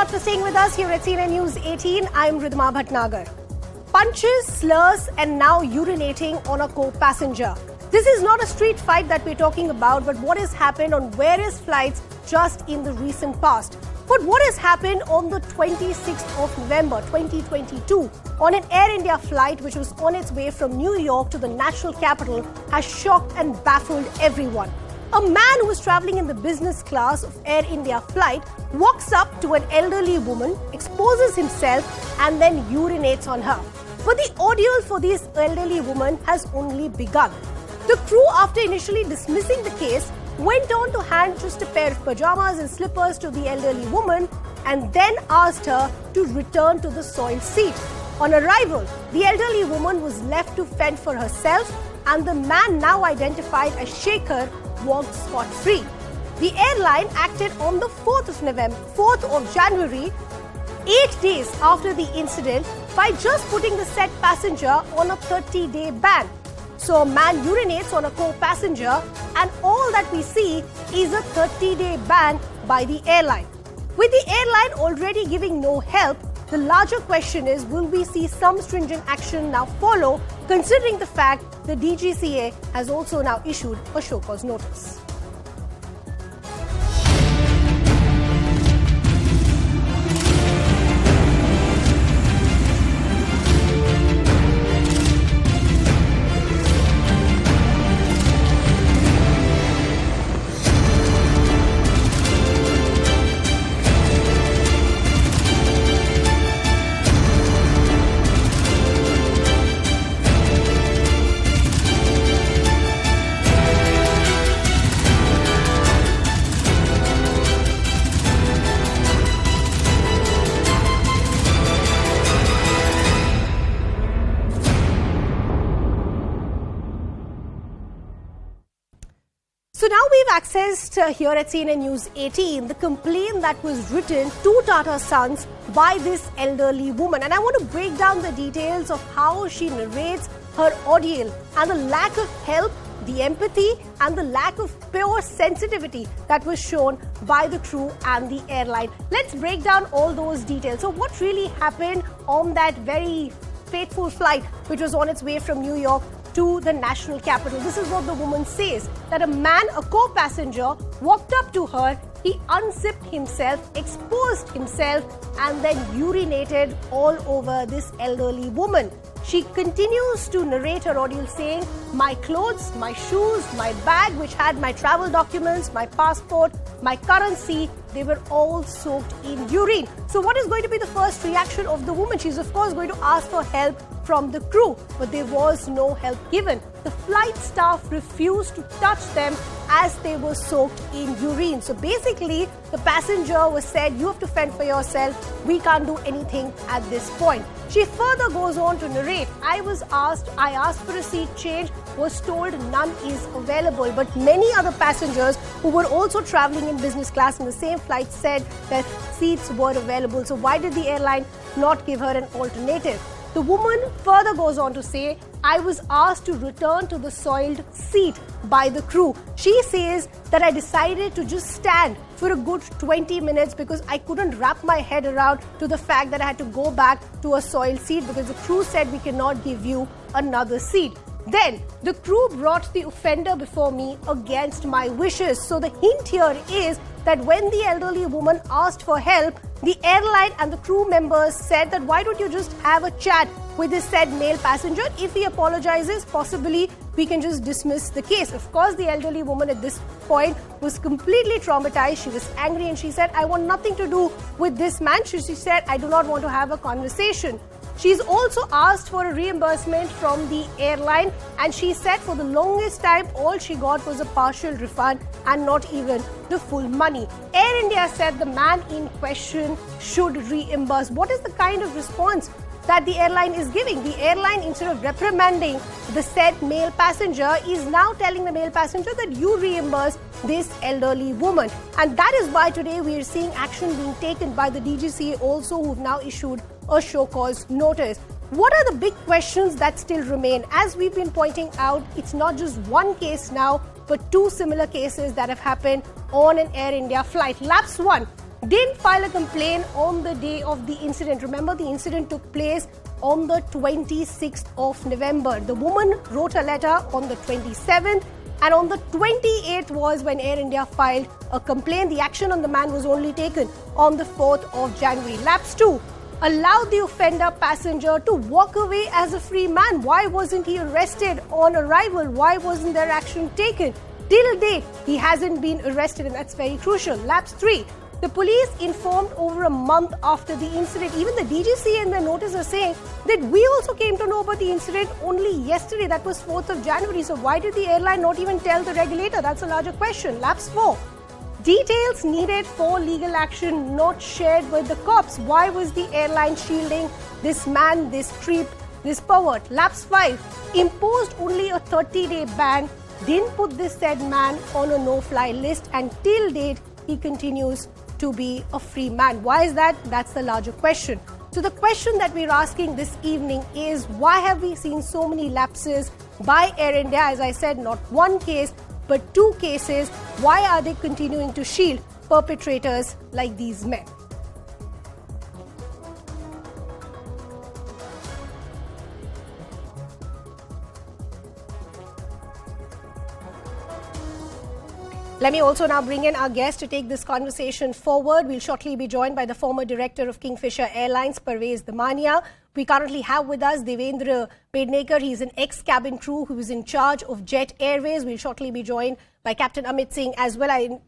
lot for staying with us here at CNN News 18. I'm Ridhima Bhatnagar. Punches, slurs, and now urinating on a co-passenger. This is not a street fight that we're talking about, but what has happened on various flights just in the recent past. But what has happened on the 26th of November 2022 on an Air India flight which was on its way from New York to the national capital has shocked and baffled everyone. A man who was traveling in the business class of Air India flight walks up to an elderly woman, exposes himself and then urinates on her. But the ordeal for this elderly woman has only begun. The crew, after initially dismissing the case, went on to hand just a pair of pajamas and slippers to the elderly woman and then asked her to return to the soiled seat. On arrival, the elderly woman was left to fend for herself and the man, now identified as Shekhar, walked scot-free. The airline acted on the 4th of January, 8 days after the incident, by just putting the said passenger on a 30-day ban. So a man urinates on a co-passenger and all that we see is a 30-day ban by the airline. With the airline already giving no help, the larger question is, will we see some stringent action now follow, considering the fact the DGCA has also now issued a show cause notice. So now we've accessed here at CNN News 18 the complaint that was written to Tata Sons by this elderly woman. And I want to break down the details of how she narrates her ordeal and the lack of help, the empathy and the lack of pure sensitivity that was shown by the crew and the airline. Let's break down all those details. So what really happened on that very fateful flight which was on its way from New York to the national capital? This is what the woman says, that a man, a co-passenger, walked up to her, he unzipped himself, exposed himself and then urinated all over this elderly woman. She continues to narrate her ordeal saying, my clothes, my shoes, my bag which had my travel documents, my passport, my currency, they were all soaked in urine. So what is going to be the first reaction of the woman? She's of course going to ask for help from the crew, but there was no help given. The flight staff refused to touch them as they were soaked in urine. So basically, the passenger was said, you have to fend for yourself. We can't do anything at this point. She further goes on to narrate, I asked for a seat change, was told none is available. But many other passengers who were also traveling in business class in the same flight said that seats were available. So why did the airline not give her an alternative? The woman further goes on to say, I was asked to return to the soiled seat by the crew. She says that I decided to just stand for a good 20 minutes because I couldn't wrap my head around to the fact that I had to go back to a soiled seat because the crew said we cannot give you another seat. Then the crew brought the offender before me against my wishes. So the hint here is that when the elderly woman asked for help, the airline and the crew members said that why don't you just have a chat with this said male passenger? If he apologizes, possibly we can just dismiss the case. Of course, the elderly woman at this point was completely traumatized. She was angry and she said, I want nothing to do with this man. She said, I do not want to have a conversation. She's also asked for a reimbursement from the airline and she said for the longest time all she got was a partial refund and not even the full money. Air India said the man in question should reimburse. What is the kind of response that the airline is giving? The airline, instead of reprimanding the said male passenger, is now telling the male passenger that you reimburse this elderly woman. And that is why today we are seeing action being taken by the DGCA also, who've now issued a show cause notice. What are the big questions that still remain? As we've been pointing out, it's not just one case now, but two similar cases that have happened on an Air India flight. Lapse 1. didn't file a complaint on the day of the incident. Remember, the incident took place on the 26th of November. The woman wrote a letter on the 27th, and on the 28th was when Air India filed a complaint. The action on the man was only taken on the 4th of January. Lapse 2 allowed the offender passenger to walk away as a free man. Why wasn't he arrested on arrival? Why wasn't there action taken? Till date, he hasn't been arrested, and that's very crucial. Lapse 3. The police informed over a month after the incident. Even the DGC in their notice are saying that we also came to know about the incident only yesterday. That was 4th of January. So why did the airline not even tell the regulator? That's a larger question. Lapse 4. Details needed for legal action not shared with the cops. Why was the airline shielding this man, this creep, this pervert? Lapse 5. Imposed only a 30-day ban. Didn't put this said man on a no-fly list, and till date, he continues to be a free man. Why is that? That's the larger question. So the question that we're asking this evening is, why have we seen so many lapses by Air India? As I said, not one case, but 2 cases. Why are they continuing to shield perpetrators like these men? Let me also now bring in our guest to take this conversation forward. We'll shortly be joined by the former director of Kingfisher Airlines, Parvez Damania. We currently have with us Devendra Pednekar. He's an ex-cabin crew who is in charge of Jet Airways. We'll shortly be joined by Captain Amit Singh as well.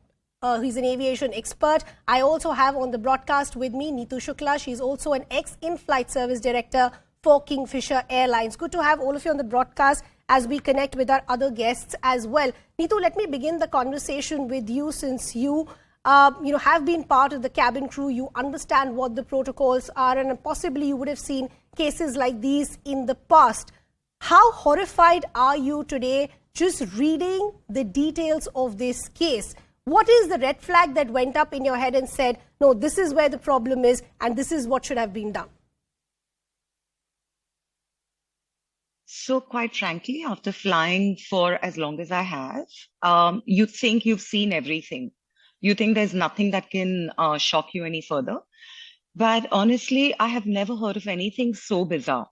He's an aviation expert. I also have on the broadcast with me Neetu Shukla. She's also an ex-in-flight service director for Kingfisher Airlines. Good to have all of you on the broadcast as we connect with our other guests as well. Neetu, let me begin the conversation with you, since you have been part of the cabin crew. You understand what the protocols are, and possibly you would have seen cases like these in the past. How horrified are you today just reading the details of this case? What is the red flag that went up in your head and said, no, this is where the problem is and this is what should have been done? So quite frankly, after flying for as long as I have, you think you've seen everything. You think there's nothing that can shock you any further. But honestly, I have never heard of anything so bizarre.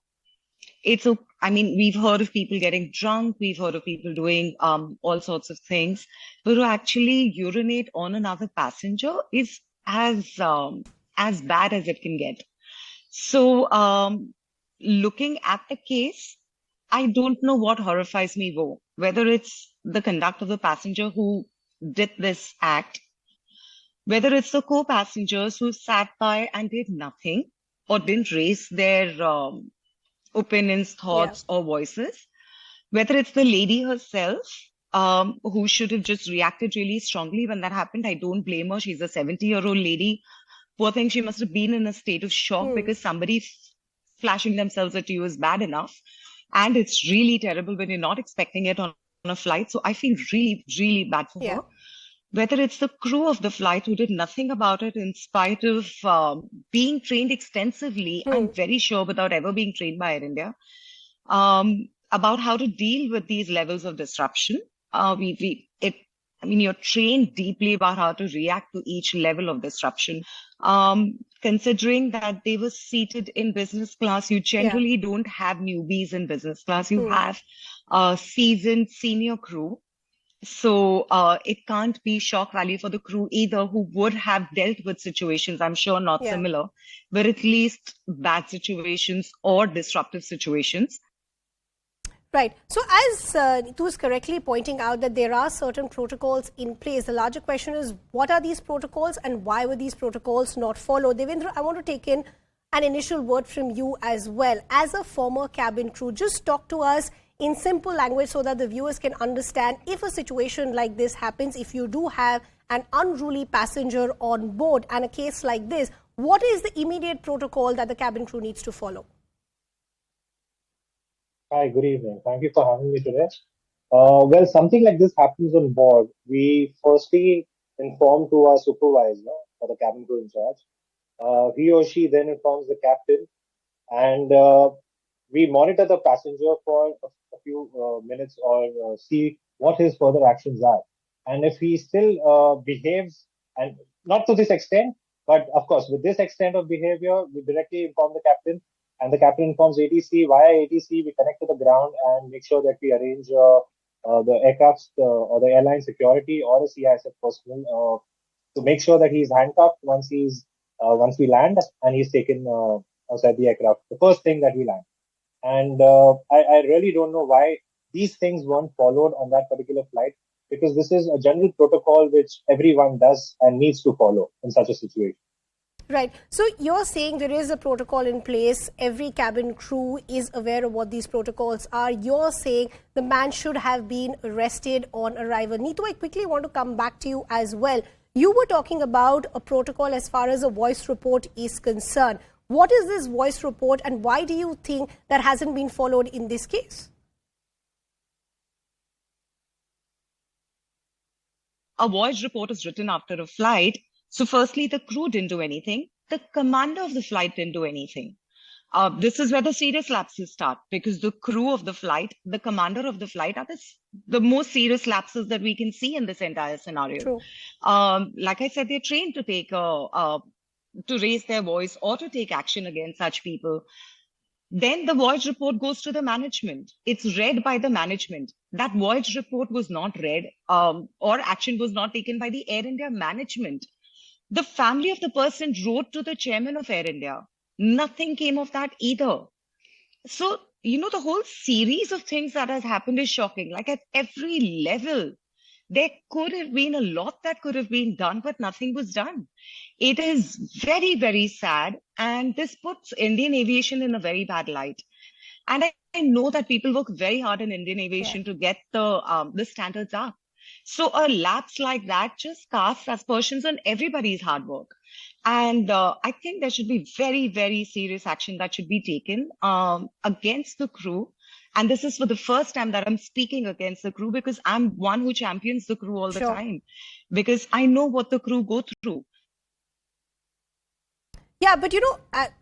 We've heard of people getting drunk. We've heard of people doing all sorts of things. But to actually urinate on another passenger is as bad as it can get. So looking at the case, I don't know what horrifies me more, whether it's the conduct of the passenger who did this act, whether it's the co-passengers who sat by and did nothing or didn't raise their opinions, thoughts, or voices, whether it's the lady herself who should have just reacted really strongly when that happened. I don't blame her. She's a 70-year-old lady. Poor thing, she must have been in a state of shock because somebody flashing themselves at you is bad enough. And it's really terrible when you're not expecting it on a flight. So I feel really, really bad for her. Whether it's the crew of the flight who did nothing about it in spite of being trained extensively, I'm very sure without ever being trained by Air India, about how to deal with these levels of disruption. You're trained deeply about how to react to each level of disruption. Considering that they were seated in business class, you generally don't have newbies in business class. You have a seasoned senior crew. So it can't be shock value for the crew either, who would have dealt with situations, I'm sure not similar, but at least bad situations or disruptive situations. Right. So as Neetu is correctly pointing out that there are certain protocols in place, the larger question is, what are these protocols and why were these protocols not followed? Devendra, I want to take in an initial word from you as well. As a former cabin crew, just talk to us in simple language so that the viewers can understand, if a situation like this happens, if you do have an unruly passenger on board and a case like this, what is the immediate protocol that the cabin crew needs to follow? Hi, good evening. Thank you for having me today. Well, something like this happens on board. We firstly inform to our supervisor or the cabin crew in charge. He or she then informs the captain, and we monitor the passenger for a few minutes or see what his further actions are. And if he still behaves, and not to this extent, But of course, with this extent of behavior, we directly inform the captain, and the captain informs ATC. Via ATC, we connect to the ground and make sure that we arrange the aircraft or the airline security or a CISF personnel to make sure that he's handcuffed once we land, and he's taken outside the aircraft. The first thing that we land. And I really don't know why these things weren't followed on that particular flight, because this is a general protocol which everyone does and needs to follow in such a situation. Right. So you're saying there is a protocol in place. Every cabin crew is aware of what these protocols are. You're saying the man should have been arrested on arrival. Neetu, I quickly want to come back to you as well. You were talking about a protocol as far as a voice report is concerned. What is this voice report, and why do you think that hasn't been followed in this case? A voice report is written after a flight. So firstly, the crew didn't do anything. The commander of the flight didn't do anything. This is where the serious lapses start, because the crew of the flight, the commander of the flight are the most serious lapses that we can see in this entire scenario. True. Like I said, they're trained to take to raise their voice or to take action against such people. Then the voice report goes to the management. It's read by the management. That voice report was not read or action was not taken by the Air India management. The family of the person wrote to the chairman of Air India. Nothing came of that either. So, the whole series of things that has happened is shocking. Like at every level, there could have been a lot that could have been done, but nothing was done. It is very, very sad. And this puts Indian aviation in a very bad light. And I know that people work very hard in Indian aviation to get the standards up. So a lapse like that just casts aspersions on everybody's hard work. And I think there should be very, very serious action that should be taken against the crew. And this is for the first time that I'm speaking against the crew, because I'm one who champions the crew all the time, because I know what the crew go through. Yeah, but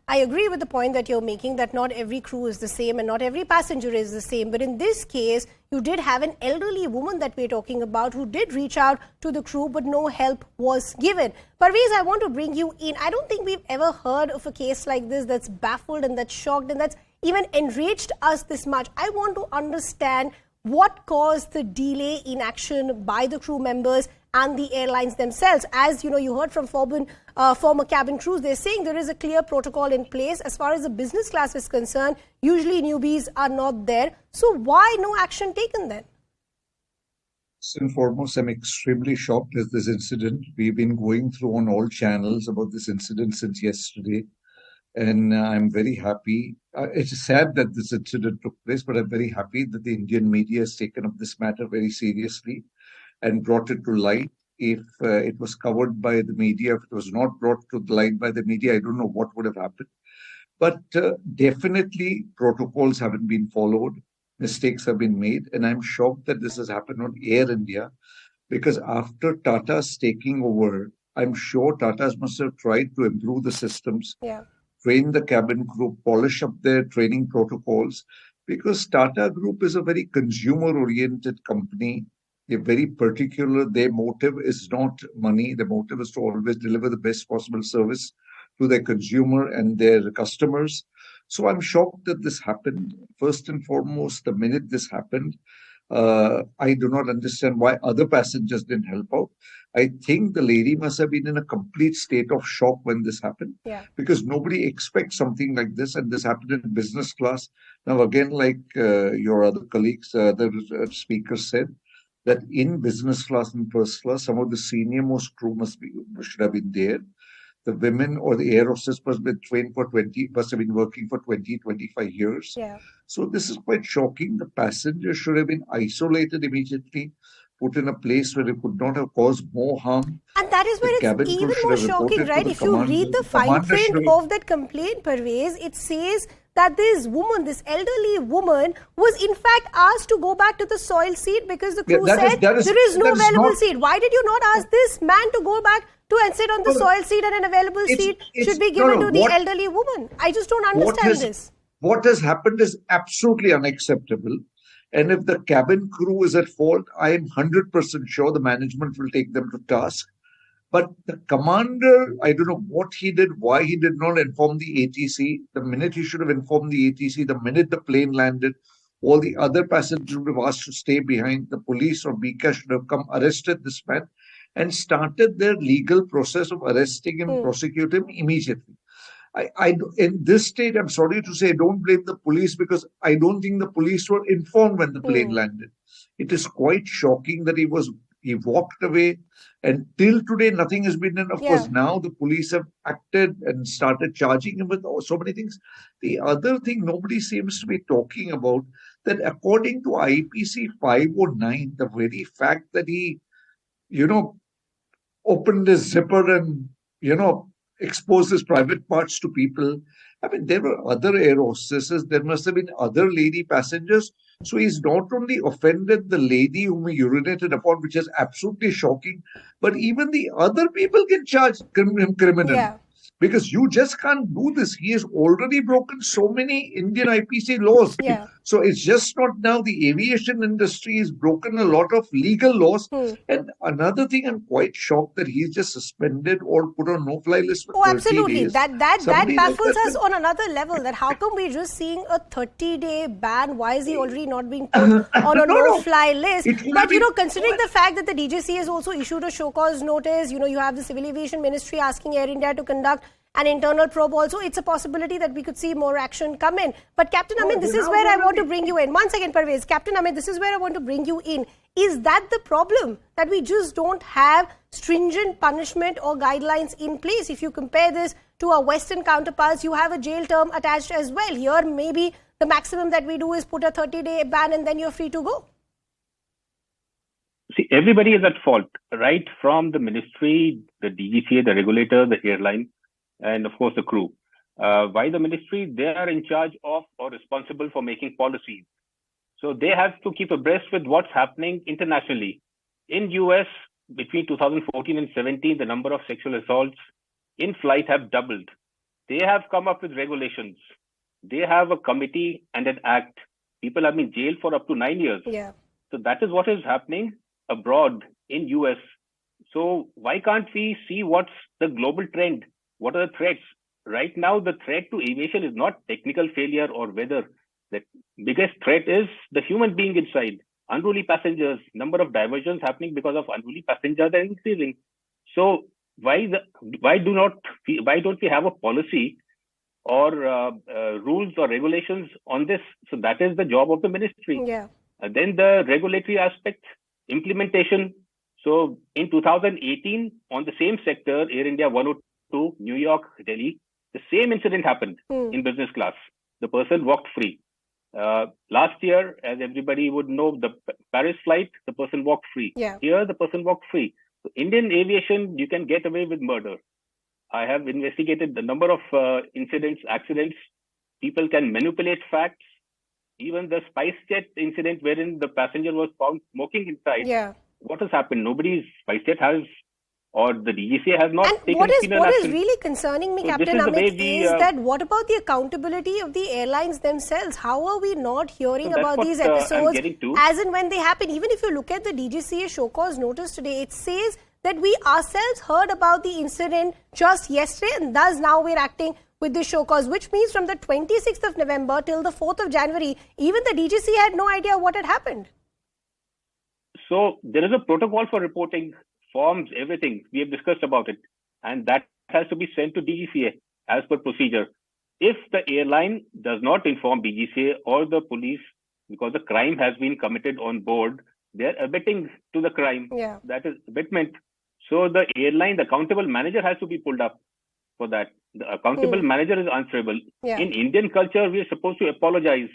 I agree with the point that you're making, that not every crew is the same and not every passenger is the same. But in this case, you did have an elderly woman that we're talking about who did reach out to the crew, but no help was given. Parvez, I want to bring you in. I don't think we've ever heard of a case like this that's baffled and that's shocked and that's even enraged us this much. I want to understand what caused the delay in action by the crew members and the airlines themselves. As you heard from former cabin crews, they're saying there is a clear protocol in place. As far as the business class is concerned, usually newbies are not there. So why no action taken then? First and foremost, I'm extremely shocked at this incident. We've been going through on all channels about this incident since yesterday. And I'm very happy. It's sad that this incident took place, but I'm very happy that the Indian media has taken up this matter very seriously and brought it to light. If it was covered by the media, if it was not brought to light by the media, I don't know what would have happened. But definitely protocols haven't been followed. Mistakes have been made. And I'm shocked that this has happened on Air India, because after Tata's taking over, I'm sure Tata's must have tried to improve the systems, train the cabin crew, polish up their training protocols, because Tata Group is a very consumer-oriented company. They're very particular. Their motive is not money. Their motive is to always deliver the best possible service to their consumer and their customers. So I'm shocked that this happened. First and foremost, the minute this happened, I do not understand why other passengers didn't help out. I think the lady must have been in a complete state of shock when this happened, because nobody expects something like this, and this happened in business class. Now, again, like your other colleagues, the speakers said, that in business class and first class, some of the senior most crew should have been there. The women or the air hostess must have been trained must have been working for 20, 25 years. So this is quite shocking. The passengers should have been isolated immediately, put in a place where it could not have caused more harm. And that is where it's even more shocking, right? If you read the fine print of that complaint, Parvez, it says that this woman, this elderly woman, was in fact asked to go back to the soil seat because the crew said there is no available seat. Why did you not ask this man to go back to and sit on the soil seat, and an available seat should be given to the elderly woman? I just don't understand this. What has happened is absolutely unacceptable. And if the cabin crew is at fault, I am 100% sure the management will take them to task. But the commander, I don't know what he did, why he did not inform the ATC. The minute he should have informed the ATC, the minute the plane landed, all the other passengers would have asked to stay behind. The police or BICA should have come, arrested this man, and started their legal process of arresting him, prosecute him immediately. In this state, I'm sorry to say, don't blame the police, because I don't think the police were informed when the plane landed. It is quite shocking that he walked away, and till today nothing has been done. Of course, now the police have acted and started charging him with so many things. The other thing nobody seems to be talking about, that according to IPC 509, the very fact that he, opened his zipper and, exposed his private parts to people. I mean, there were other air hostesses. There must have been other lady passengers. So he's not only offended the lady whom he urinated upon, which is absolutely shocking, but even the other people can charge him criminally. Yeah. Because you just can't do this. He has already broken so many Indian IPC laws. Yeah. So it's just not now. The aviation industry has broken a lot of legal laws. And another thing, I'm quite shocked that he's just suspended or put on no-fly list for 30 absolutely. days. That baffles us on another level. That how come we're just seeing a 30-day ban? Why is he already not being put on a no-fly list? But, considering the fact that the DGC has also issued a show-cause notice, you have the Civil Aviation Ministry asking Air India to conduct an internal probe also, it's a possibility that we could see more action come in. But Captain Amit, this is where I want to bring you in. One second, Parvez. Captain Amit, this is where I want to bring you in. Is that the problem? That we just don't have stringent punishment or guidelines in place? If you compare this to our Western counterparts, you have a jail term attached as well. Here, maybe the maximum that we do is put a 30-day ban and then you're free to go. See, everybody is at fault, right? From the ministry, the DGCA, the regulator, the airline, and of course the crew. Why the ministry? They are in charge of or responsible for making policies. So they have to keep abreast with what's happening internationally. In US, between 2014 and 17, the number of sexual assaults in flight have doubled. They have come up with regulations. They have a committee and an act. People have been jailed for up to 9 years. Yeah. So that is what is happening abroad in US. So why can't we see what's the global trend? What are the threats? Right now, the threat to aviation is not technical failure or weather. The biggest threat is the human being inside. Unruly passengers, number of diversions happening because of unruly passengers are increasing. So why don't we have a policy or rules or regulations on this? So that is the job of the ministry. Yeah. Then the regulatory aspect, implementation. So in 2018, on the same sector, Air India 102, New York, Delhi, the same incident happened in business class. The person walked free. Last year, as everybody would know, the Paris flight, the person walked free. Yeah. Here, the person walked free. So Indian aviation, you can get away with murder. I have investigated the number of incidents, accidents. People can manipulate facts. Even the SpiceJet incident wherein the passenger was found smoking inside. Yeah. What has happened? SpiceJet has, or the DGCA has not taken what penal is action. really concerning me, So Captain this is the way Amit, we, is that what about the accountability of the airlines themselves? How are we not hearing So that's about what, these I'm episodes getting to. as and when they happen? Even if you look at the DGCA show cause notice today, it says that we ourselves heard about the incident just yesterday, and thus now we're acting with this show cause, which means from the 26th of November till the 4th of January, even the DGCA had no idea what had happened. So there is a protocol for reporting, forms, everything. We have discussed about it. And that has to be sent to DGCA as per procedure. If the airline does not inform DGCA or the police because the crime has been committed on board, they're abetting to the crime. Yeah. That is abatement. So the airline, the accountable manager has to be pulled up for that. The accountable manager is answerable. Yeah. In Indian culture, we are supposed to apologize.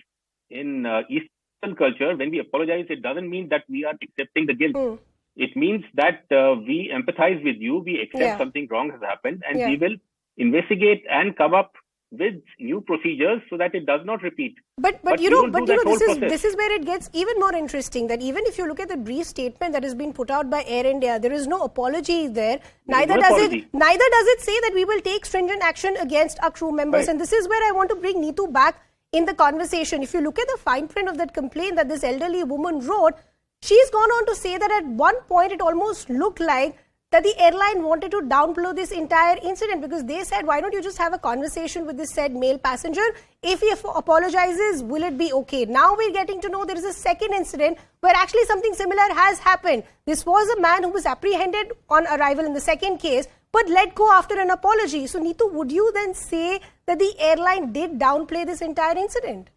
In Eastern culture, when we apologize, it doesn't mean that we are accepting the guilt. It means that we empathize with you, we accept something wrong has happened, and we will investigate and come up with new procedures so that it does not repeat. But this is where it gets even more interesting, that even if you look at the brief statement that has been put out by Air India, there is no apology there. Neither does it say that we will take stringent action against our crew members. Right. And this is where I want to bring Neetu back in the conversation. If you look at the fine print of that complaint that this elderly woman wrote, she's gone on to say that at one point it almost looked like that the airline wanted to downplay this entire incident, because they said, why don't you just have a conversation with this said male passenger? If he apologizes, will it be okay? Now we're getting to know there is a second incident where actually something similar has happened. This was a man who was apprehended on arrival in the second case, but let go after an apology. So Neetu, would you then say that the airline did downplay this entire incident?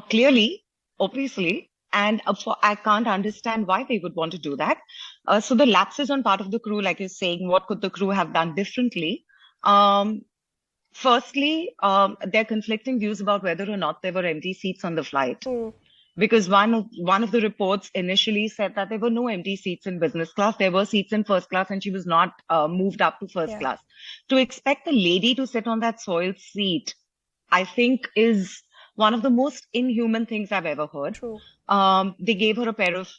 Clearly, obviously, and I can't understand why they would want to do that. So the lapses on part of the crew, like you're saying, what could the crew have done differently? Firstly, there are conflicting views about whether or not there were empty seats on the flight. Because one of the reports initially said that there were no empty seats in business class. There were seats in first class, and she was not moved up to first class. To expect a lady to sit on that soiled seat, I think, is one of the most inhuman things I've ever heard. True. They gave her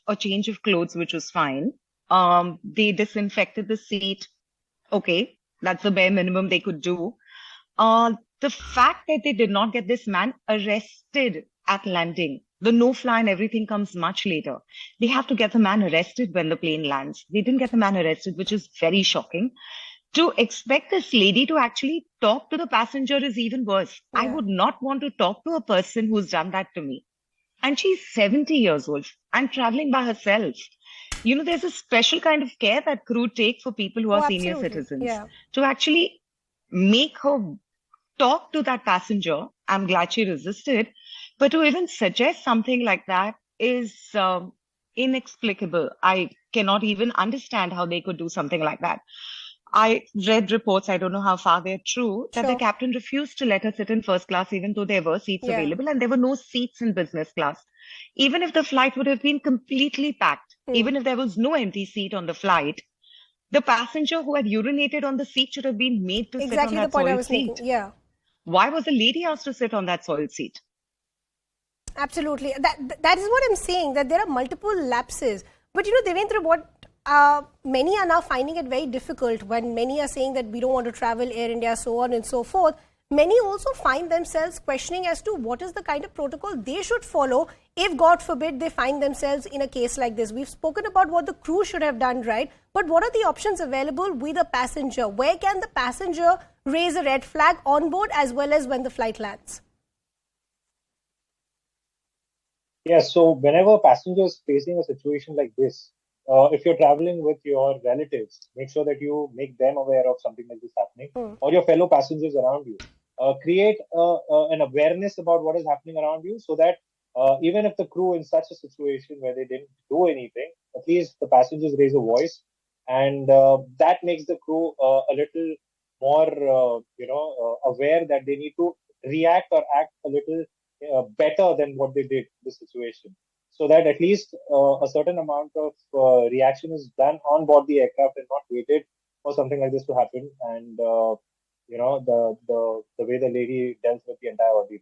a change of clothes, which was fine. They disinfected the seat. Okay, that's the bare minimum they could do. The fact that they did not get this man arrested at landing, the no-fly and everything comes much later. They have to get the man arrested when the plane lands. They didn't get the man arrested, which is very shocking. To expect this lady to actually talk to the passenger is even worse. Yeah. I would not want to talk to a person who's done that to me. And she's 70 years old and traveling by herself. You know, there's a special kind of care that crew take for people who are senior citizens. Yeah. To actually make her talk to that passenger, I'm glad she resisted. But to even suggest something like that is inexplicable. I cannot even understand how they could do something like that. I read reports, I don't know how far they're true, that the captain refused to let her sit in first class even though there were seats available, and there were no seats in business class. Even if the flight would have been completely packed, even if there was no empty seat on the flight, the passenger who had urinated on the seat should have been made to sit on that soiled seat. Yeah. Why was the lady asked to sit on that soiled seat? Absolutely. That is what I'm saying, that there are multiple lapses. But you know, Devendra, what many are now finding it very difficult, when many are saying that we don't want to travel Air India, so on and so forth. Many also find themselves questioning as to what is the kind of protocol they should follow if, God forbid, they find themselves in a case like this. We've spoken about what the crew should have done, right? But what are the options available with a passenger? Where can the passenger raise a red flag on board as well as when the flight lands? Yes, so whenever a passenger is facing a situation like this, if you're traveling with your relatives, make sure that you make them aware of something like this happening, or your fellow passengers around you. Create an awareness about what is happening around you, so that even if the crew in such a situation where they didn't do anything, at least the passengers raise a voice, and that makes the crew a little more, aware that they need to react or act a little better than what they did in this situation, so that at least a certain amount of reaction is done on board the aircraft and not waited for something like this to happen. And the way the lady dealt with the entire ordeal.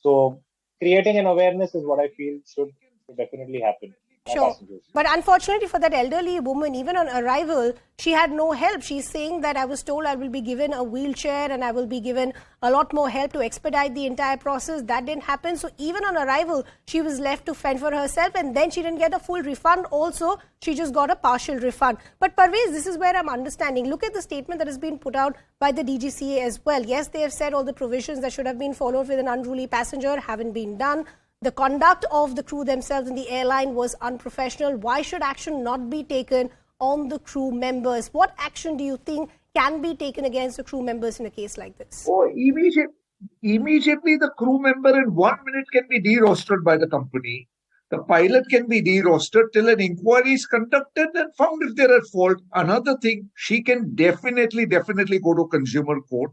So creating an awareness is what I feel should definitely happen. Sure. But unfortunately for that elderly woman, even on arrival, she had no help. She's saying that I was told I will be given a wheelchair and I will be given a lot more help to expedite the entire process. That didn't happen. So even on arrival, she was left to fend for herself, and then she didn't get a full refund. Also, she just got a partial refund. But Parvez, this is where I'm understanding. Look at the statement that has been put out by the DGCA as well. Yes, they have said all the provisions that should have been followed with an unruly passenger haven't been done. The conduct of the crew themselves in the airline was unprofessional. Why should action not be taken on the crew members? What action do you think can be taken against the crew members in a case like this? Oh, immediately the crew member in 1 minute can be de-rostered by the company. The pilot can be de-rostered till an inquiry is conducted and found if they're at fault. Another thing, she can definitely go to consumer court.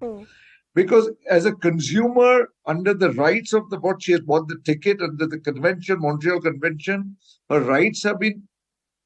Because as a consumer, under the rights of what she has bought the ticket under the convention, Montreal Convention, her rights have been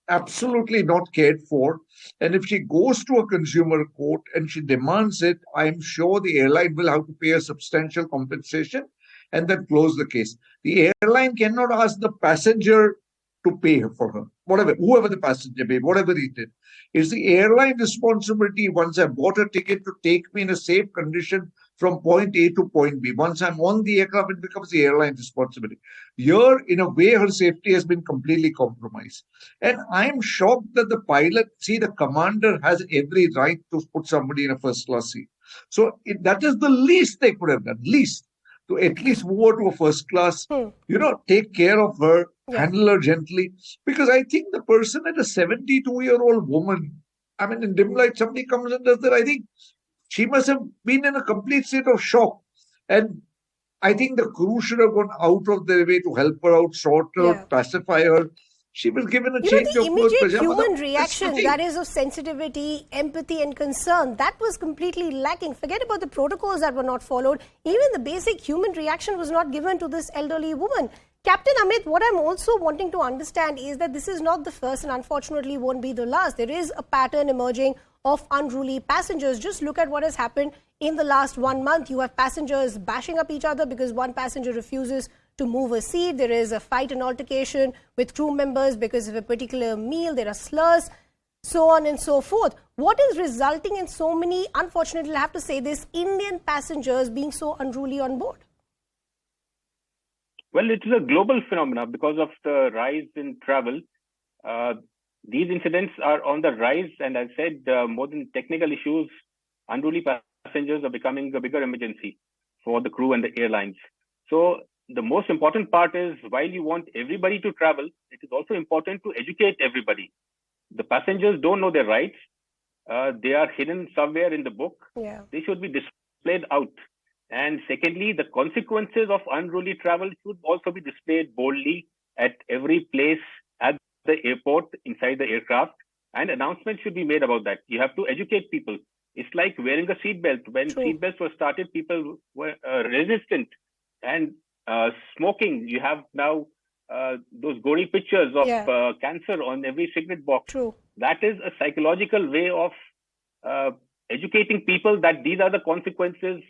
absolutely not cared for. And if she goes to a consumer court and she demands it, I'm sure the airline will have to pay a substantial compensation and then close the case. The airline cannot ask the passenger to pay for her, whoever the passenger paid, whatever he did. It's the airline responsibility, once I bought a ticket, to take me in a safe condition from point A to point B. Once I'm on the aircraft, it becomes the airline's responsibility. Here, in a way, her safety has been completely compromised. And I'm shocked that the pilot, the commander has every right to put somebody in a first class seat. So that is the least they could have done, to at least move her to a first class, take care of her, handle her gently. Because I think the person at a 72-year-old woman, I mean, in dim light, somebody comes and does that, I think she must have been in a complete state of shock. And I think the crew should have gone out of their way to help her out, sort her, pacify her. She was given a change of clothes. The immediate human reaction, that is of sensitivity, empathy and concern, that was completely lacking. Forget about the protocols that were not followed. Even the basic human reaction was not given to this elderly woman. Captain Amit, what I'm also wanting to understand is that this is not the first and unfortunately won't be the last. There is a pattern emerging of unruly passengers. Just look at what has happened in the last 1 month. You have passengers bashing up each other because one passenger refuses to move a seat. There is a fight and altercation with crew members because of a particular meal. There are slurs, so on and so forth. What is resulting in so many, unfortunately, I have to say this, Indian passengers being so unruly on board? Well, it is a global phenomenon because of the rise in travel. These incidents are on the rise, and I've said more than technical issues, unruly passengers are becoming a bigger emergency for the crew and the airlines. So the most important part is, while you want everybody to travel, it is also important to educate everybody. The passengers don't know their rights. They are hidden somewhere in the book. They should be displayed out. And secondly, the consequences of unruly travel should also be displayed boldly at every place, at the airport, inside the aircraft, and announcements should be made about that. You have to educate people. It's like wearing a seatbelt. When seatbelts were started, people were resistant. And smoking, you have now those gory pictures of cancer on every cigarette box. That is a psychological way of educating people that these are the consequences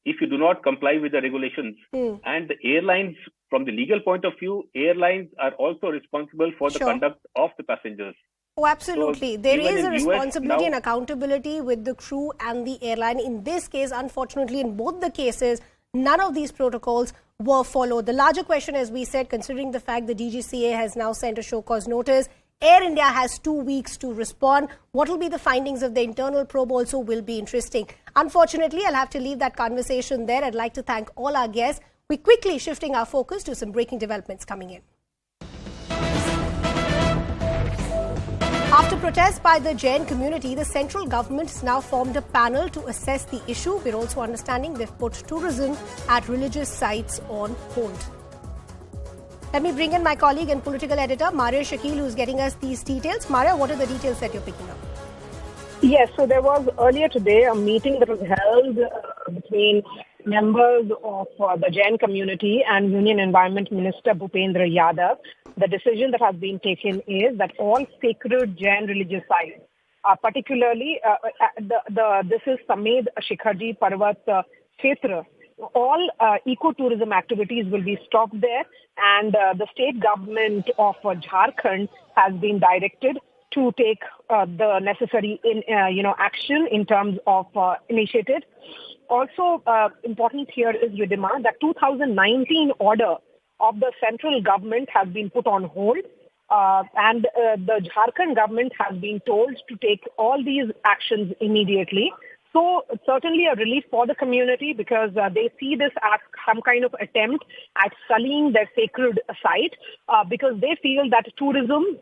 if you do not comply with the regulations. And the airlines, from the legal point of view, airlines are also responsible for the conduct of the passengers. Oh, absolutely. So there is a responsibility and accountability with the crew and the airline. In this case, unfortunately, in both the cases, none of these protocols were followed. The larger question, as we said, considering the fact the DGCA has now sent a show cause notice, Air India has 2 weeks to respond. What will be the findings of the internal probe also will be interesting. Unfortunately, I'll have to leave that conversation there. I'd like to thank all our guests. We're quickly shifting our focus to some breaking developments coming in. After protests by the Jain community, the central government has now formed a panel to assess the issue. We're also understanding they've put tourism at religious sites on hold. Let me bring in my colleague and political editor, Maria Shakil, who's getting us these details. Maria, what are the details that you're picking up? Yes, so there was earlier today a meeting that was held between members of the Jain community and Union Environment Minister Bhupendra Yadav. The decision that has been taken is that all sacred Jain religious sites, particularly this is Samed Shikharji Parvat Kshetra, all ecotourism activities will be stopped there, and the state government of Jharkhand has been directed to take the necessary action in terms of initiative. Also important here is, Ridhima, that 2019 order of the central government has been put on hold, and the Jharkhand government has been told to take all these actions immediately. So certainly a relief for the community, because they see this as some kind of attempt at sullying their sacred site, because they feel that tourism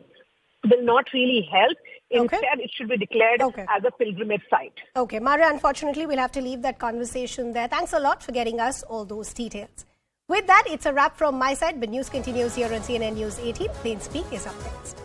will not really help. Instead, it should be declared as a pilgrimage site. Okay, Maria, unfortunately, we'll have to leave that conversation there. Thanks a lot for getting us all those details. With that, it's a wrap from my side, but news continues here on CNN News 18. Plain Speak is up next.